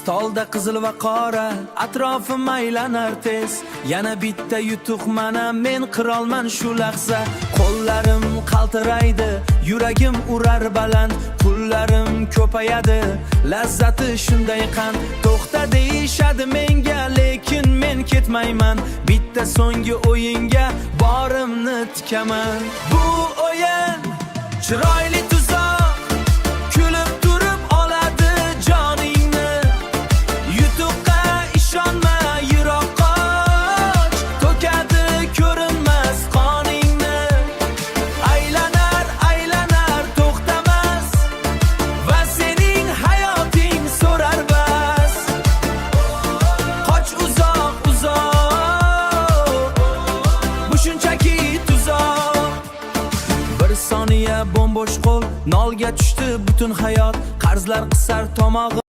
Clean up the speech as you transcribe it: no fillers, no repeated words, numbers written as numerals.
Stolda qizil va qora, atrofim aylanar tez. Yana bitta yutuq mana, men qirolman shu lahza. Qo'llarim qaltiraydi, yuragim urar baland. Pullarim ko'payadi, lazzati shunday qand. To'xta deyishadi menga, lekin men ketmayman. Bitta so'nggi o'yinga borimni tikaman. Bu o'yin chiroyli tuzoq, kulib turib oladi joningni. Yutuqqa ishonma, yiroq qoch, to'kadi ko'rinmas qoningni. Aylanar, aylanar, to'xtamas va sening hayoting so'rar bas. Qoch uzoq, uzoq, bu shunchaki tuzoq. Bir soniya bo'mbo'sh qo'l, nolga tushdi butun hayot. Qarzlar qisar tomog'i